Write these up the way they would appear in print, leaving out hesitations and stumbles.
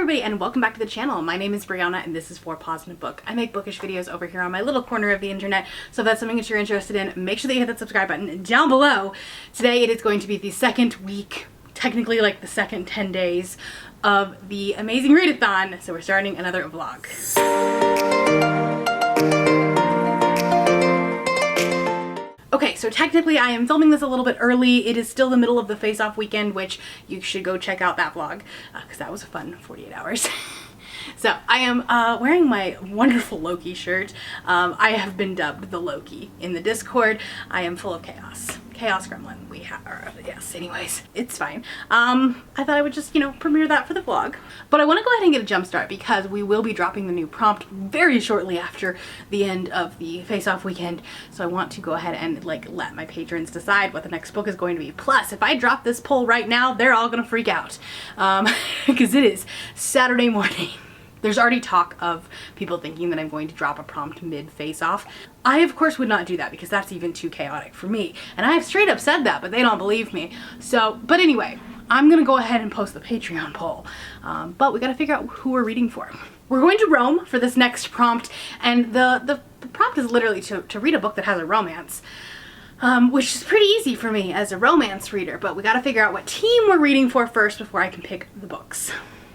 everybody and welcome back to the channel. My name is Brianna and this is For Pause in a Book. I make bookish videos over here on my little corner of the internet, so if that's something that you're interested in, make sure that you hit that subscribe button down below. Today it is going to be the second week, technically like the second 10 days of the amazing Readathon, so we're starting another vlog. Okay, so technically I am filming this a little bit early. It is still the middle of the face-off weekend, which you should go check out that vlog because that was a fun 48 hours. So I am wearing my wonderful Loki shirt. I have been dubbed the Loki in the Discord. I am full of chaos. Chaos gremlin. We have, yes, anyways, it's fine. I thought I would just, premiere that for the vlog. But I want to go ahead and get a jump start because we will be dropping the new prompt very shortly after the end of the face-off weekend. So I want to go ahead and let my patrons decide what the next book is going to be. Plus, if I drop this poll right now, they're all going to freak out because it is Saturday morning. There's already talk of people thinking that I'm going to drop a prompt mid face-off. I, of course, would not do that because that's even too chaotic for me. And I have straight up said that, but they don't believe me. So, but anyway, I'm going to go ahead and post the Patreon poll. But we got to figure out who we're reading for. We're going to Rome for this next prompt. And the prompt is literally to read a book that has a romance. Which is pretty easy for me as a romance reader. But we got to figure out what team we're reading for first before I can pick the books.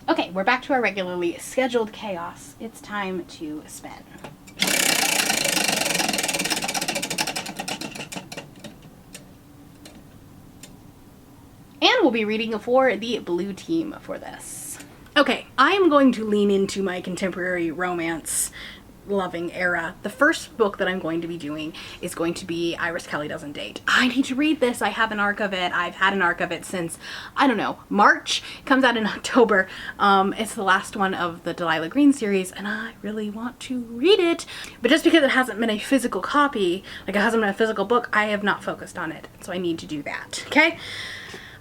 Okay, we're back to our regularly scheduled chaos. It's time to spin. And we'll be reading for the blue team for this. Okay, I am going to lean into my contemporary romance loving era. The first book that I'm going to be doing is going to be Iris Kelly Doesn't Date. I need to read this. I have an arc of it. I've had an arc of it since, I don't know, March. It comes out in October. It's the last one of the Delilah Green series and I really want to read it. But just because it hasn't been a physical copy, like it hasn't been a physical book, I have not focused on it. So I need to do that, okay?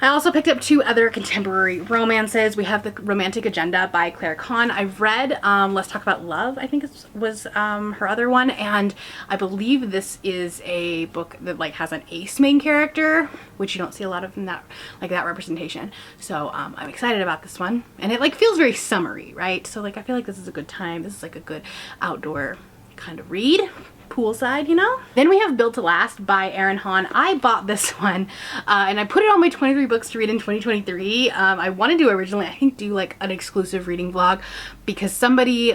I also picked up two other contemporary romances. We have The Romantic Agenda by Claire Kahn. I've read Let's Talk About Love, I think it was her other one, and I believe this is a book that has an ace main character, which you don't see a lot of in that that representation. So I'm excited about this one, and it feels very summery, right? So I feel like this is a good time. This is a good outdoor kind of read. Poolside, Then we have Built to Last by Erin Hahn. I bought this one and I put it on my 23 books to read in 2023. I wanted to originally, I think, do an exclusive reading vlog because somebody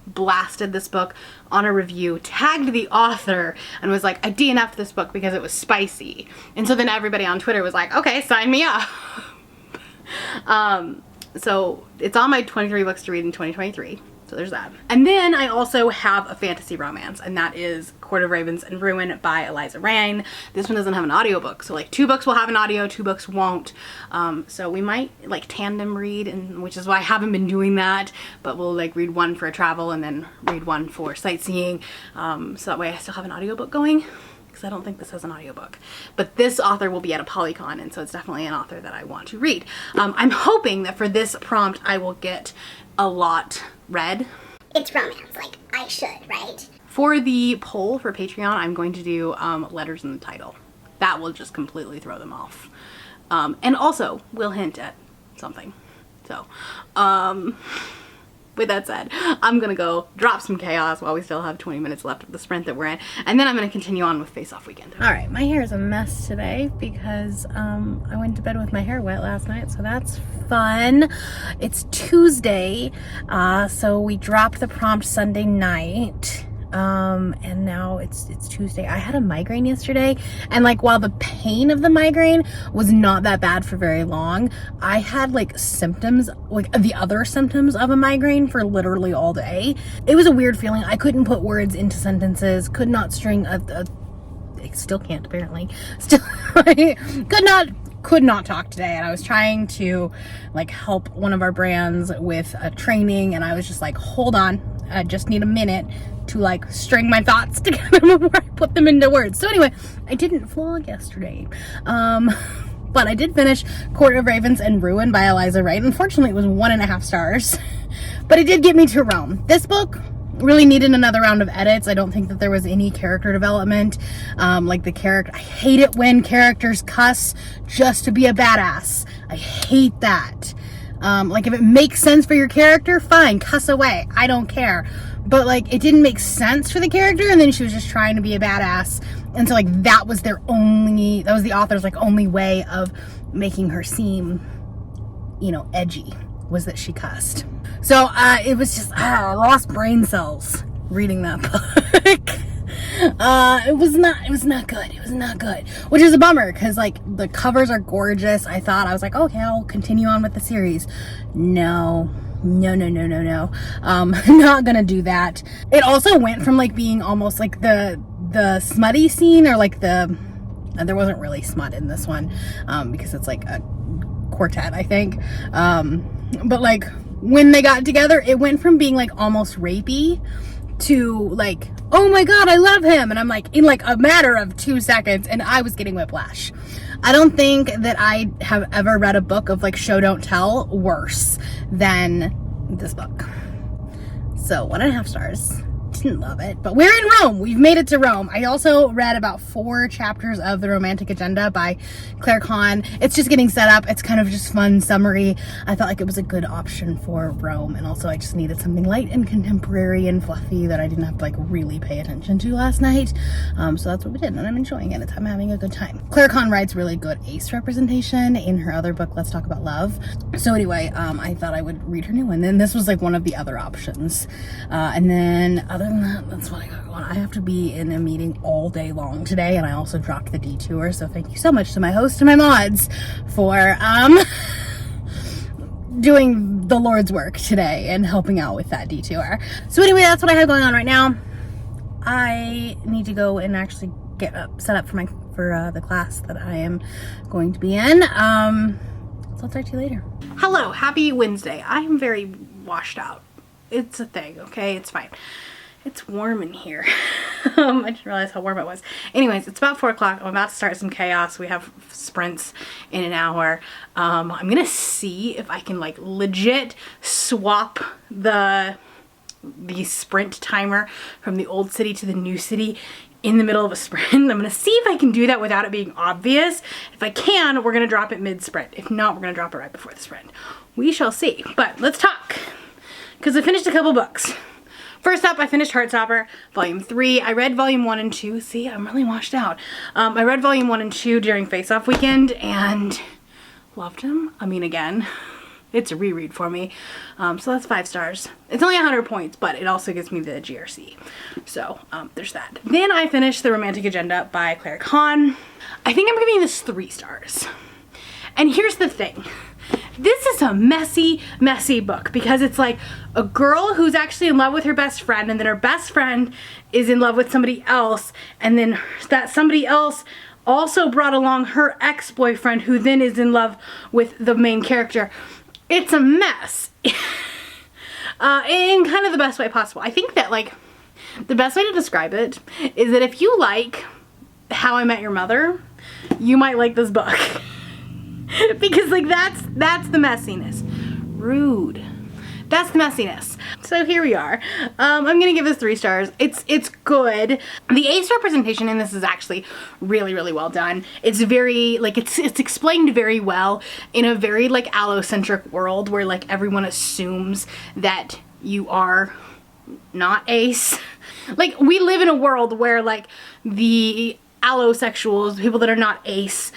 blasted this book on a review, tagged the author, and was like, I DNF'd this book because it was spicy. And so then everybody on Twitter was like, okay, sign me up. So it's on my 23 books to read in 2023. So there's that. And then I also have a fantasy romance, and that is Court of Ravens and Ruin by Eliza Rein. This one doesn't have an audiobook, so 2 books will have an audio, 2 books won't. So we might tandem read, and which is why I haven't been doing that, but we'll read one for a travel and then read one for sightseeing. So that way I still have an audiobook going, because I don't think this has an audiobook. But this author will be at a Polycon, and so it's definitely an author that I want to read. I'm hoping that for this prompt I will get a lot read. It's romance, I should, right? For the poll for Patreon, I'm going to do letters in the title. That will just completely throw them off. And also will hint at something. So, with that said, I'm gonna go drop some chaos while we still have 20 minutes left of the sprint that we're in, and then I'm gonna continue on with Face Off Weekend. All right, my hair is a mess today because I went to bed with my hair wet last night, so that's fun. It's Tuesday, so we dropped the prompt Sunday night. And now it's Tuesday. I had a migraine yesterday, and while the pain of the migraine was not that bad for very long, I had symptoms, the other symptoms of a migraine for literally all day. It was a weird feeling. I couldn't put words into sentences, could not string I still can't apparently, could not talk today, and I was trying to help one of our brands with a training, and I was just hold on, I just need a minute to string my thoughts together before I put them into words. So anyway, I didn't vlog yesterday, but I did finish Court of Ravens and Ruin by Eliza Rein. Unfortunately, it was 1.5 stars, but it did get me to Rome. This book really needed another round of edits. I don't think that there was any character development. The character, I hate it when characters cuss just to be a badass. I hate that. Like, if it makes sense for your character, fine, cuss away. I don't care. But, like, it didn't make sense for the character, and then she was just trying to be a badass. And so, like, that was the author's, like, only way of making her seem, you know, edgy, was that she cussed. So, it was just, I lost brain cells reading that book. It was not good, which is a bummer, because, like, the covers are gorgeous. I was like, okay, I'll continue on with the series. No, not gonna do that. It also went from, like, being almost like the smutty scene, or like there wasn't really smut in this one, because it's like a quartet, I think, but, like, when they got together, it went from being, like, almost rapey to, like, oh my god, I love him, and I'm like, in, like, a matter of 2 seconds, and I was getting whiplash. I don't think that I have ever read a book of, like, show don't tell worse than this book. So 1.5 stars. Didn't love it, but we're in Rome. We've made it to Rome. I also read about 4 chapters of The Romantic Agenda by Claire Kahn. It's just getting set up. It's kind of just fun summary. I felt like it was a good option for Rome, and also I just needed something light and contemporary and fluffy that I didn't have to, like, really pay attention to last night. So that's what we did, and I'm enjoying it. I'm having a good time. Claire Kahn writes really good ace representation in her other book, Let's Talk About Love. So anyway, I thought I would read her new one, and this was, like, one of the other options. And then other than that, that's what I got going. I have to be in a meeting all day long today, and I also dropped the detour, so thank you so much to my host and my mods for doing the Lord's work today and helping out with that detour. So anyway, that's what I have going on right now. I need to go and actually get set up for the class that I am going to be in. So I'll talk to you later. Hello, happy Wednesday. I am very washed out. It's a thing, okay? It's fine. It's warm in here. I didn't realize how warm it was. Anyways, it's about 4 o'clock. I'm about to start some chaos. We have sprints in an hour. I'm gonna see if I can, like, legit swap the sprint timer from the old city to the new city in the middle of a sprint. I'm gonna see if I can do that without it being obvious. If I can, we're gonna drop it mid-sprint. If not, we're gonna drop it right before the sprint. We shall see. But let's talk, because I finished a couple books. First up, I finished Heartstopper, Volume 3. I read Volume 1 and 2. See, I'm really washed out. I read Volume 1 and 2 during Face-Off weekend and loved them. I mean, again, it's a reread for me. So that's 5 stars. It's only 100 points, but it also gives me the GRC. So there's that. Then I finished The Romantic Agenda by Claire Kahn. I think I'm giving this 3 stars. And here's the thing. This is a messy, messy book, because it's like a girl who's actually in love with her best friend, and then her best friend is in love with somebody else, and then that somebody else also brought along her ex-boyfriend, who then is in love with the main character. It's a mess. In kind of the best way possible. I think that, like, the best way to describe it is that if you like How I Met Your Mother, you might like this book. Because, like, that's the messiness. Rude. That's the messiness. So here we are. I'm gonna give this 3 stars. It's good. The ace representation in this is actually really, really well done. It's very, like, it's explained very well in a very, like, allocentric world where, like, everyone assumes that you are not ace. Like, we live in a world where, like, the allosexuals, people that are not ace,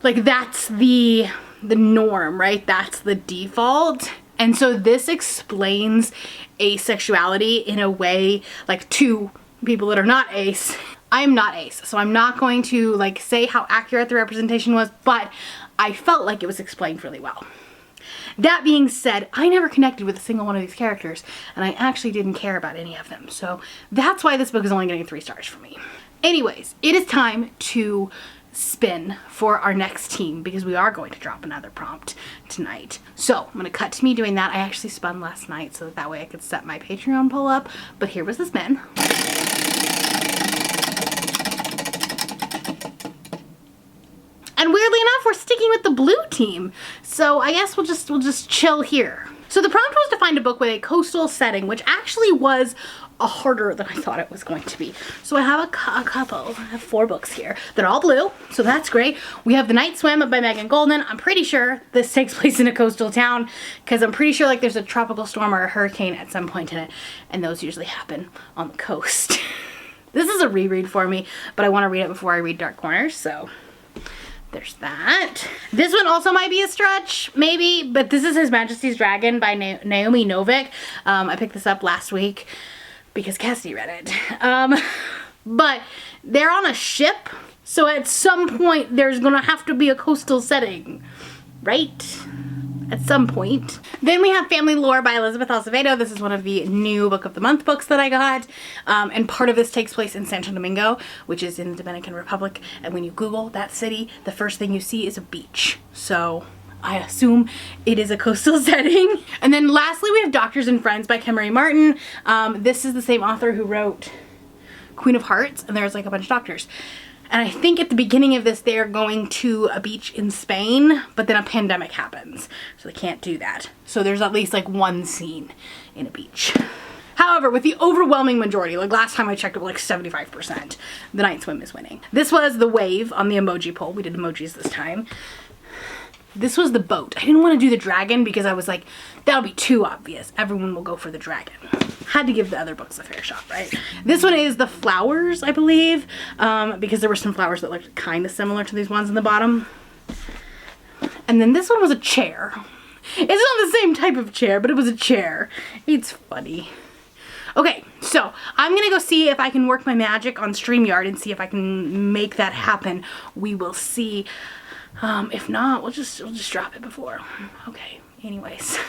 like, that's the norm, right? That's the default. And so this explains asexuality in a way, like, to people that are not ace. I'm not ace, so I'm not going to, like, say how accurate the representation was, but I felt like it was explained really well. That being said, I never connected with a single one of these characters, and I actually didn't care about any of them. So that's why this book is only getting 3 stars for me. Anyways, it is time to spin for our next team, because we are going to drop another prompt tonight. So I'm gonna cut to me doing that. I actually spun last night so that way I could set my Patreon poll up, but here was the spin. And weirdly enough, we're sticking with the blue team. So I guess we'll just chill here. So the prompt was to find a book with a coastal setting, which actually was harder than I thought it was going to be. So I have a couple. I have 4 books here. They're all blue, so that's great. We have The Night Swim by Megan Goldman. I'm pretty sure this takes place in a coastal town because I'm pretty sure like there's a tropical storm or a hurricane at some point in it, and those usually happen on the coast. This is a reread for me, but I want to read it before I read Dark Corners, so there's that. This one also might be a stretch, maybe, but this is His Majesty's Dragon by Naomi Novik. I picked this up last week because Cassidy read it. But they're on a ship, so at some point there's gonna have to be a coastal setting, right? At some point. Then we have Family Lore by Elizabeth Acevedo. This is one of the new Book of the Month books that I got. And part of this takes place in Santo Domingo, which is in the Dominican Republic. And when you Google that city, the first thing you see is a beach. So I assume it is a coastal setting. And then lastly, we have Doctors and Friends by Kim Marie Martin. This is the same author who wrote Queen of Hearts, and there's like a bunch of doctors. And I think at the beginning of this, they're going to a beach in Spain, but then a pandemic happens, so they can't do that. So there's at least like one scene in a beach. However, with the overwhelming majority, like last time I checked it was like 75%, The Night Swim is winning. This was the wave on the emoji poll. We did emojis this time. This was the boat. I didn't want to do the dragon because I was like, that'll be too obvious. Everyone will go for the dragon. Had to give the other books a fair shot, right? This one is the flowers, I believe, because there were some flowers that looked kind of similar to these ones in the bottom. And then this one was a chair. It's not the same type of chair, but it was a chair. It's funny. Okay, so I'm gonna go see if I can work my magic on StreamYard and see if I can make that happen. We will see. If not, we'll just drop it before. Okay, anyways.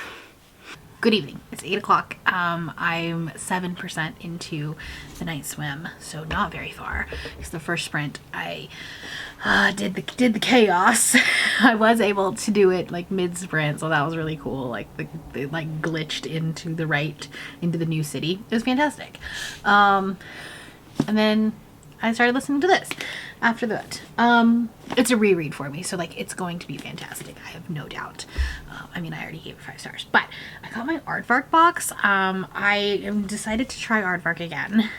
Good evening. It's 8 o'clock. I'm 7% into The Night Swim, so not very far. It's the first sprint. I did the chaos. I was able to do it like mid-sprint, so that was really cool. Like they like glitched into the new city. It was fantastic. And then I started listening to this after that. It's a reread for me, so like it's going to be fantastic. I have no doubt. I mean, I already gave it 5 stars, but I got my Aardvark box. I decided to try Aardvark again.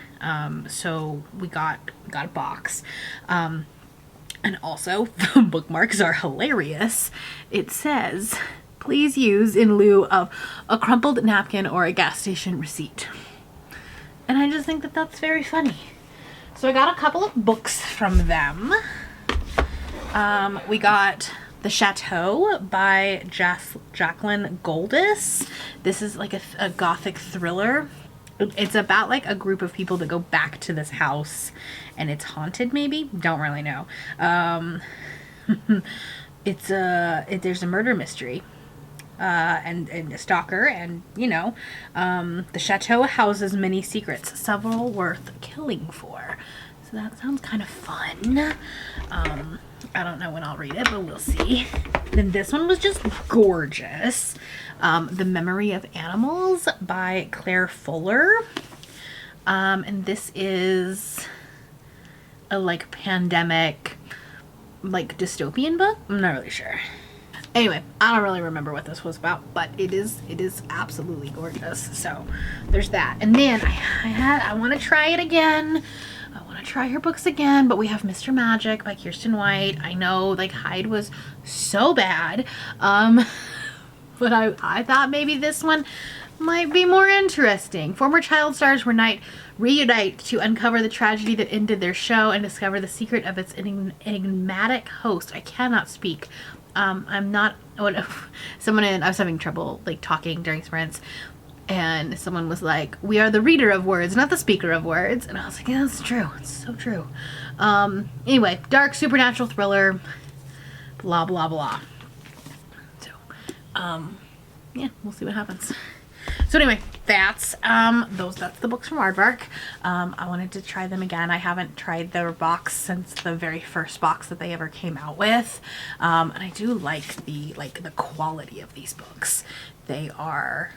So we got a box. And also the bookmarks are hilarious. It says, please use in lieu of a crumpled napkin or a gas station receipt. And I just think that that's very funny. So I got a couple of books from them. We got The Chateau by Jacqueline Goldis. This is like a gothic thriller. It's about like a group of people that go back to this house and it's haunted, maybe? Don't really know. There's a murder mystery. And a stalker, and you know, the chateau houses many secrets, several worth killing for. So that sounds kind of fun. I don't know when I'll read it, but we'll see. Then this one was just gorgeous. The Memory of Animals by Claire Fuller. And this is a like pandemic, like dystopian book. I'm not really sure. Anyway, I don't really remember what this was about, but it is absolutely gorgeous. So there's that. And then I want to try it again. I want to try her books again, but we have Mr. Magic by Kirsten White. I know like Hyde was so bad. But I thought maybe this one might be more interesting. Former child stars reunite to uncover the tragedy that ended their show and discover the secret of its enigmatic host. I cannot speak. I'm not, I was having trouble like talking during sprints, and someone was like, we are the reader of words, not the speaker of words. And I was like, yeah, that's true. It's so true. Anyway, dark supernatural thriller, blah, blah, blah. So, yeah, we'll see what happens. So anyway, that's the books from Aardvark. I wanted to try them again. I haven't tried their box since the very first box that they ever came out with. And I do like the quality of these books. They're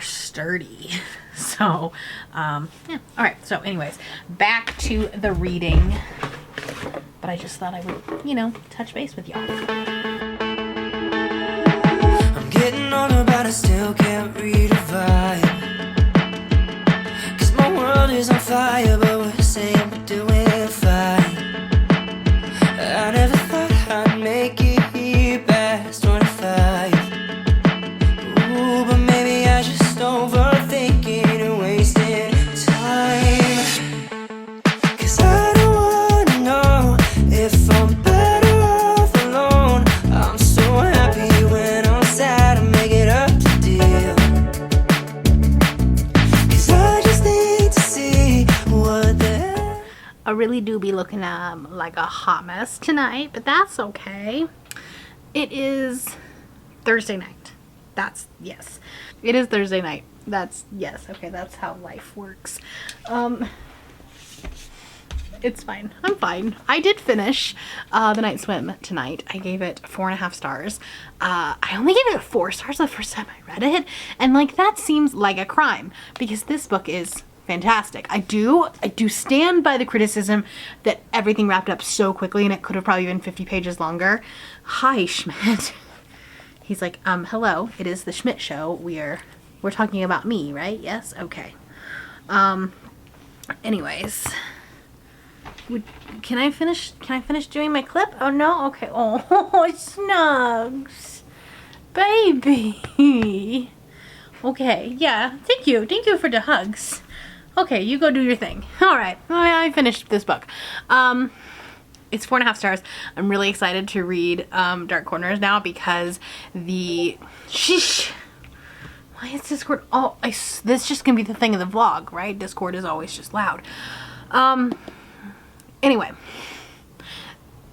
sturdy. So, yeah. All right. So anyways, back to the reading. But I just thought I would, touch base with y'all. Getting older, but I still can't read a vibe. 'Cause my world is on fire, but we're saying we're doing fine. I never thought I'd make it here past 25. Ooh, but maybe I just overthinking and wasting time. 'Cause I don't wanna know if I'm better off alone. I'm so happy when I'm sad, I make it up to deal. 'Cause I just need to see what the hell. I really do be looking like a hot mess tonight, but that's okay. It is Thursday night. Yes. It is Thursday night. Yes. Okay, that's how life works. It's fine. I'm fine. I did finish The Night Swim tonight. I gave it 4.5 stars. I only gave it 4 stars the first time I read it, and like that seems like a crime because this book is fantastic. I do stand by the criticism that everything wrapped up so quickly and it could have probably been 50 pages longer. Hi, Schmidt. He's like, hello, it is the Schmidt show. We're talking about me, right? Yes? Okay. Anyways. Can I finish doing my clip? Oh no? Okay. Oh, Snugs. Baby. Okay, yeah. Thank you for the hugs. Okay, you go do your thing. Alright, I finished this book. It's 4.5 stars. I'm really excited to read Dark Corners now because sheesh. Why is Discord? Oh, this is just gonna be the thing of the vlog, right? Discord is always just loud. Anyway,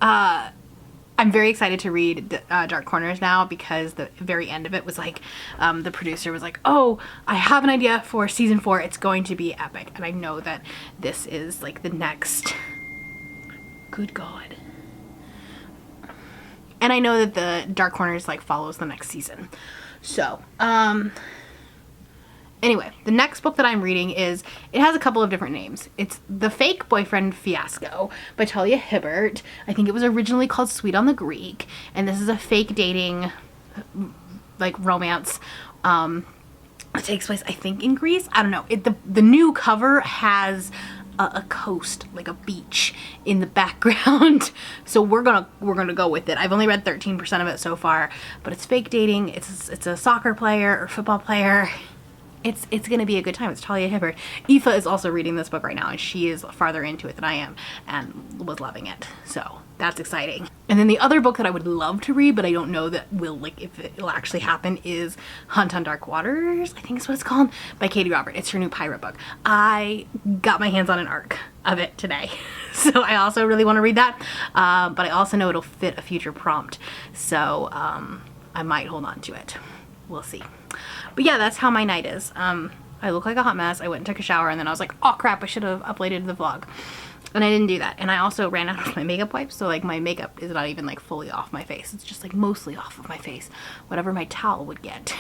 I'm very excited to read Dark Corners now because the very end of it was like, the producer was like, oh, I have an idea for season 4. It's going to be epic. And I know that this is like the next, good God. And I know that the Dark Corners like follows the next season. So, anyway, the next book that I'm reading it has a couple of different names. It's The Fake Boyfriend Fiasco by Talia Hibbert. I think it was originally called Sweet on the Greek. And this is a fake dating, like, romance. It takes place, I think, in Greece. I don't know. The new cover has a coast, like a beach in the background. So we're gonna go with it. I've only read 13% of it so far, but it's fake dating. It's a soccer player or football player. It's gonna be a good time. It's Talia Hibbert. Aoife is also reading this book right now, and she is farther into it than I am, and was loving it. So that's exciting. And then the other book that I would love to read, but I don't know that if it'll actually happen, is Hunt on Dark Waters, I think is what it's called, by Katie Robert. It's her new pirate book. I got my hands on an arc of it today, so I also really want to read that. But I also know it'll fit a future prompt, so I might hold on to it. We'll see. But yeah, that's how my night is. I look like a hot mess. I went and took a shower, and then I was like, oh crap, I should have uploaded the vlog. And I didn't do that. And I also ran out of my makeup wipes, so like my makeup is not even like fully off my face. It's just like mostly off of my face. Whatever my towel would get.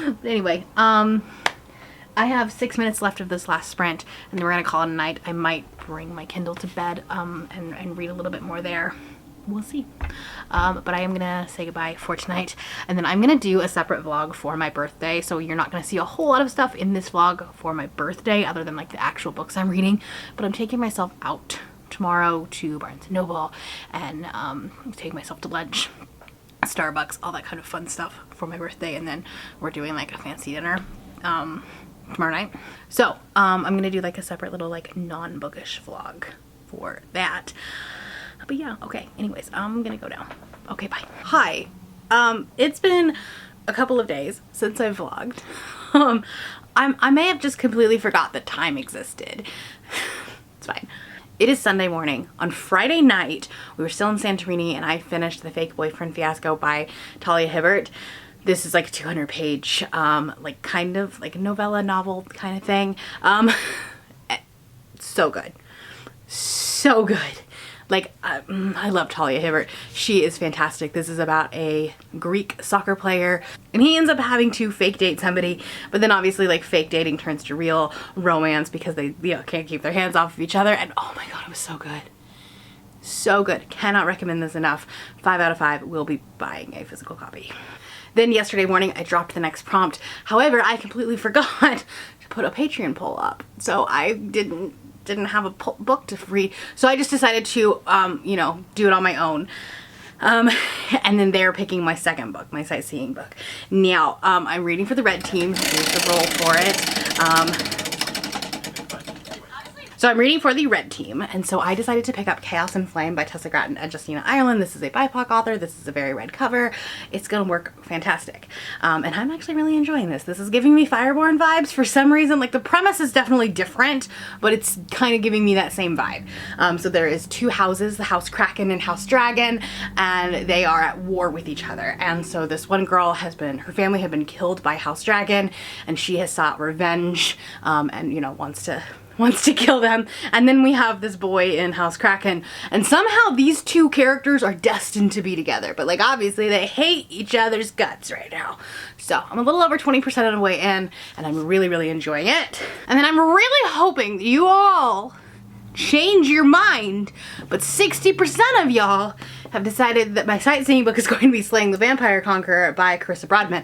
But anyway, I have 6 minutes left of this last sprint, and then we're gonna call it a night. I might bring my Kindle to bed and read a little bit more there. We'll see. But I am gonna say goodbye for tonight, and then I'm gonna do a separate vlog for my birthday, so you're not gonna see a whole lot of stuff in this vlog for my birthday other than like the actual books I'm reading. But I'm taking myself out tomorrow to Barnes & Noble and take myself to lunch, Starbucks, all that kind of fun stuff for my birthday, and then we're doing like a fancy dinner tomorrow night. So I'm gonna do like a separate little like non-bookish vlog for that. But yeah, okay, anyways, I'm gonna go now. Okay, bye. Hi. It's been a couple of days since I vlogged. I may have just completely forgot that time existed. It's fine. It is Sunday morning. On Friday night, we were still in Santorini, and I finished The Fake Boyfriend Fiasco by Talia Hibbert. This is like a 200-page, like kind of like a novella novel kind of thing. So good. So good. Like, I love Talia Hibbert. She is fantastic. This is about a Greek soccer player, and he ends up having to fake date somebody, but then obviously like fake dating turns to real romance because they can't keep their hands off of each other, and oh my god, it was so good. So good. Cannot recommend this enough. 5 out of 5. Will be buying a physical copy. Then yesterday morning I dropped the next prompt. However, I completely forgot to put a Patreon poll up. So I didn't have a book to read. So I just decided to, you know, do it on my own. And then they're picking my second book, my sightseeing book. Now, I'm reading for the red team. Here's the roll for it. So I'm reading for the red team, and so I decided to pick up Chaos and Flame by Tessa Gratton and Justina Ireland. This is a BIPOC author. This is a very red cover. It's gonna work fantastic. And I'm actually really enjoying this. This is giving me Fireborn vibes for some reason. Like, the premise is definitely different, but it's kind of giving me that same vibe. So there is two houses, the House Kraken and House Dragon, and they are at war with each other. And so this one girl her family had been killed by House Dragon, and she has sought revenge, and, you know, wants to kill them. And then we have this boy in House Kraken, and somehow these two characters are destined to be together, but like obviously they hate each other's guts right now. So I'm a little over 20% of the way in, and I'm really enjoying it. And then I'm really hoping that you all change your mind, but 60% of y'all have decided that my sightseeing book is going to be Slaying the Vampire Conqueror by Carissa Broadman.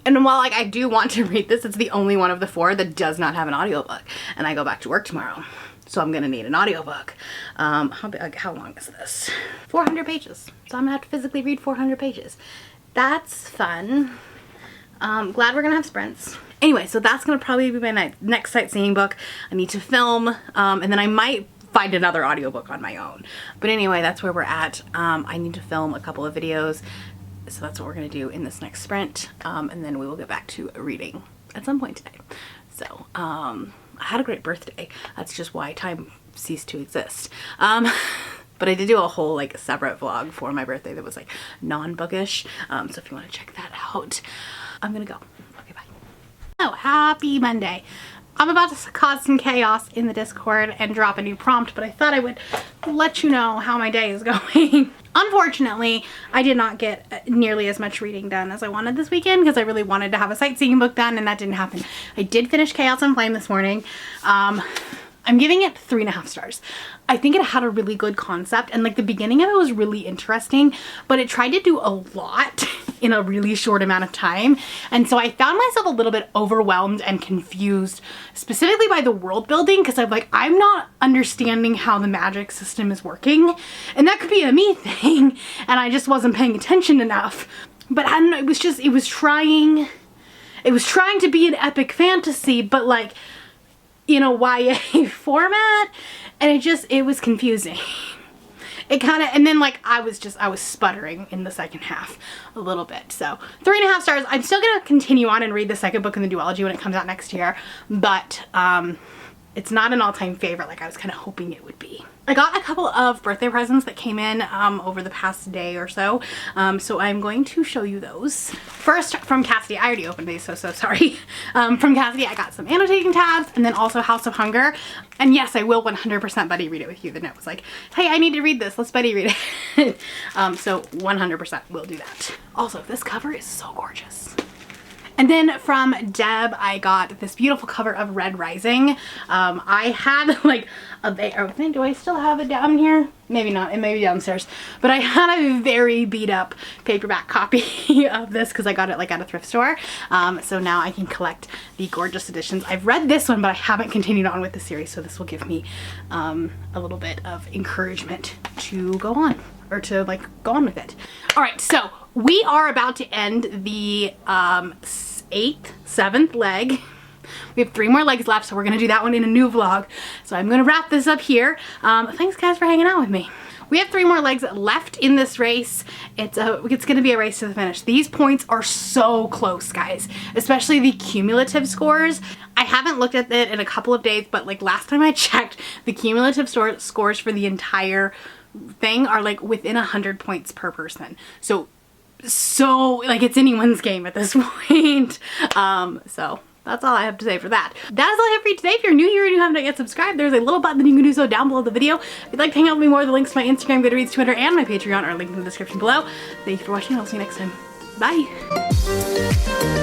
And while like I do want to read this, it's the only one of the four that does not have an audiobook. And I go back to work tomorrow, so I'm gonna need an audiobook. How long is this? 400 pages. So I'm gonna have to physically read 400 pages. That's fun. Glad we're gonna have sprints. Anyway, so that's gonna probably be my next sightseeing book. I need to film, and then I might find another audiobook on my own. But anyway, that's where we're at. I need to film a couple of videos. So that's what we're gonna do in this next sprint, and then we will get back to reading at some point today. So I had a great birthday. That's just why time ceased to exist. But I did do a whole like separate vlog for my birthday that was like non-bookish. So if you want to check that out, I'm gonna go. Okay, bye. Oh, happy Monday. I'm about to cause some chaos in the Discord and drop a new prompt, but I thought I would let you know how my day is going. Unfortunately, I did not get nearly as much reading done as I wanted this weekend because I really wanted to have a sightseeing book done, and that didn't happen. I did finish Chaos and Flame this morning. I'm giving it 3.5 stars. I think it had a really good concept, and like the beginning of it was really interesting, but it tried to do a lot in a really short amount of time. And so I found myself a little bit overwhelmed and confused, specifically by the world building, because I'm not understanding how the magic system is working. And that could be a me thing, and I just wasn't paying attention enough. But I don't know, it was trying to be an epic fantasy, but like in a YA format, and it was confusing. It kind of, and then like I was sputtering in the second half a little bit. So 3.5 stars. I'm still gonna continue on and read the second book in the duology when it comes out next year, but it's not an all-time favorite like I was kind of hoping it would be. I got a couple of birthday presents that came in over the past day or so, so I'm going to show you those. First, from Cassidy. I already opened these, so sorry. From Cassidy, I got some annotating tabs, and then also House of Hunger. And yes, I will 100% buddy read it with you. The note was like, hey, I need to read this. Let's buddy read it. So 100% will do that. Also, this cover is so gorgeous. And then from Deb, I got this beautiful cover of Red Rising. I had like do I still have it down here? Maybe not, it may be downstairs. But I had a very beat up paperback copy of this because I got it like at a thrift store. So now I can collect the gorgeous editions. I've read this one, but I haven't continued on with the series, so this will give me a little bit of encouragement to go on, or to like go on with it. All right, so we are about to end the 7th leg. We have 3 more legs left, so we're gonna do that one in a new vlog. So I'm gonna wrap this up here. Thanks guys for hanging out with me. We have 3 more legs left in this race. It's gonna be a race to the finish. These points are so close, guys, especially the cumulative scores. I haven't looked at it in a couple of days, but like last time I checked, the cumulative scores for the entire thing are like within 100 points per person. So like it's anyone's game at this point. So that's all I have to say for that. That is all I have for you today. If you're new here and you haven't yet subscribed, there's a little button that you can do so down below the video. If you'd like to hang out with me more, the links to my Instagram, Goodreads, Twitter, and my Patreon are linked in the description below. Thank you for watching. I'll see you next time. Bye.